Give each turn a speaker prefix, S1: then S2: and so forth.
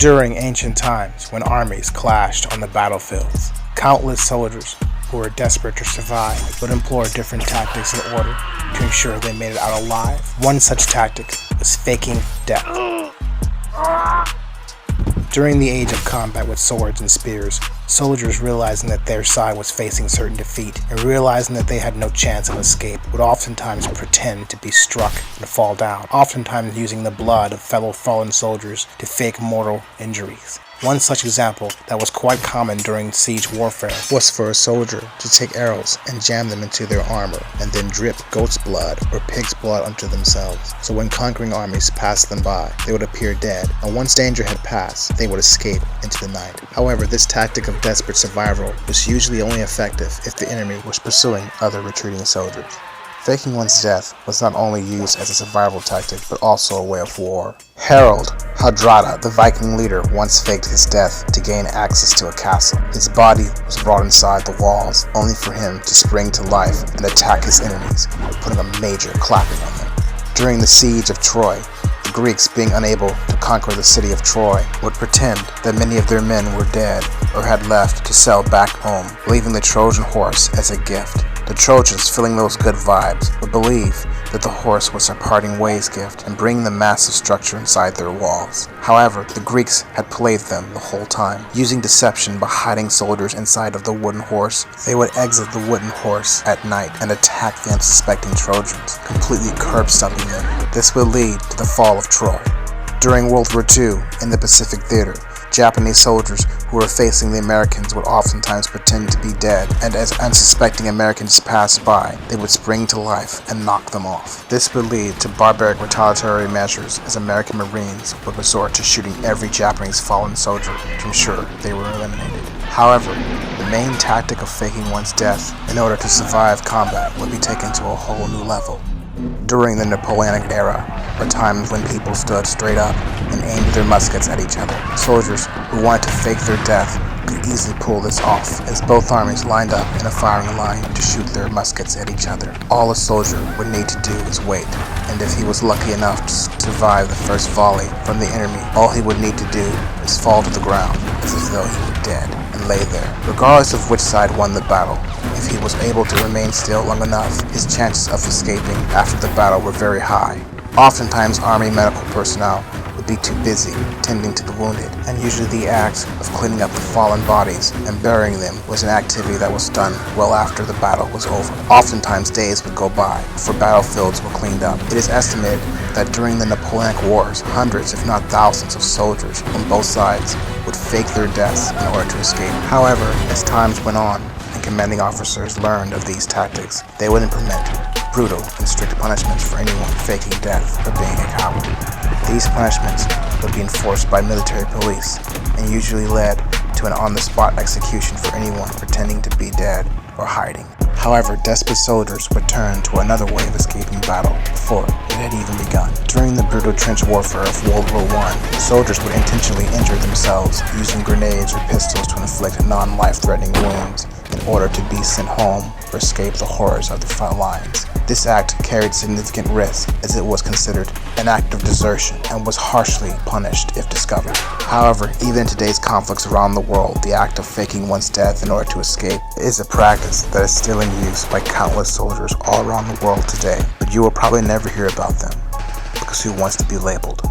S1: During ancient times, when armies clashed on the battlefields, countless soldiers who were desperate to survive would employ different tactics in order to ensure they made it out alive. One such tactic was faking death. During the age of combat with swords and spears, soldiers realizing that their side was facing certain defeat and realizing that they had no chance of escape would oftentimes pretend to be struck and fall down, oftentimes using the blood of fellow fallen soldiers to fake mortal injuries. One such example that was quite common during siege warfare was for a soldier to take arrows and jam them into their armor and then drip goat's blood or pig's blood onto themselves. So when conquering armies passed them by, they would appear dead, and once danger had passed, they would escape into the night. However, this tactic of desperate survival was usually only effective if the enemy was pursuing other retreating soldiers. Faking one's death was not only used as a survival tactic, but also a way of war. Harold Hardrada, the Viking leader, once faked his death to gain access to a castle. His body was brought inside the walls, only for him to spring to life and attack his enemies, putting a major clapping on them. During the siege of Troy, the Greeks, being unable to conquer the city of Troy, would pretend that many of their men were dead or had left to sell back home, leaving the Trojan horse as a gift. The Trojans, feeling those good vibes, would believe that the horse was a parting ways gift and bring the massive structure inside their walls. However, the Greeks had played them the whole time. Using deception by hiding soldiers inside of the wooden horse, they would exit the wooden horse at night and attack the unsuspecting Trojans, completely curb-stomping them. This would lead to the fall of Troy. During World War II, in the Pacific Theater, Japanese soldiers who were facing the Americans would oftentimes pretend to be dead, and as unsuspecting Americans passed by, they would spring to life and knock them off. This would lead to barbaric retaliatory measures as American Marines would resort to shooting every Japanese fallen soldier to ensure they were eliminated. However, the main tactic of faking one's death in order to survive combat would be taken to a whole new level. During the Napoleonic era, were times when people stood straight up and aimed their muskets at each other. Soldiers who wanted to fake their death could easily pull this off, as both armies lined up in a firing line to shoot their muskets at each other. All a soldier would need to do is wait, and if he was lucky enough to survive the first volley from the enemy, all he would need to do is fall to the ground as though he were dead and lay there. Regardless of which side won the battle, if he was able to remain still long enough, his chances of escaping after the battle were very high. Oftentimes, army medical personnel would be too busy tending to the wounded, and usually the act of cleaning up the fallen bodies and burying them was an activity that was done well after the battle was over. Oftentimes, days would go by before battlefields were cleaned up. It is estimated that during the Napoleonic Wars, hundreds if not thousands of soldiers on both sides would fake their deaths in order to escape. However, as times went on and commanding officers learned of these tactics, they would implement brutal and strict punishments for anyone faking death or being a coward. These punishments would be enforced by military police and usually led to an on-the-spot execution for anyone pretending to be dead or hiding. However, desperate soldiers would turn to another way of escaping battle before it had even begun. During the brutal trench warfare of World War I, soldiers would intentionally injure themselves using grenades or pistols to inflict non-life-threatening wounds in order to be sent home or escape the horrors of the front lines. This act carried significant risk as it was considered an act of desertion and was harshly punished if discovered. However, even in today's conflicts around the world, the act of faking one's death in order to escape is a practice that is still in use by countless soldiers all around the world today, but you will probably never hear about them because who wants to be labeled?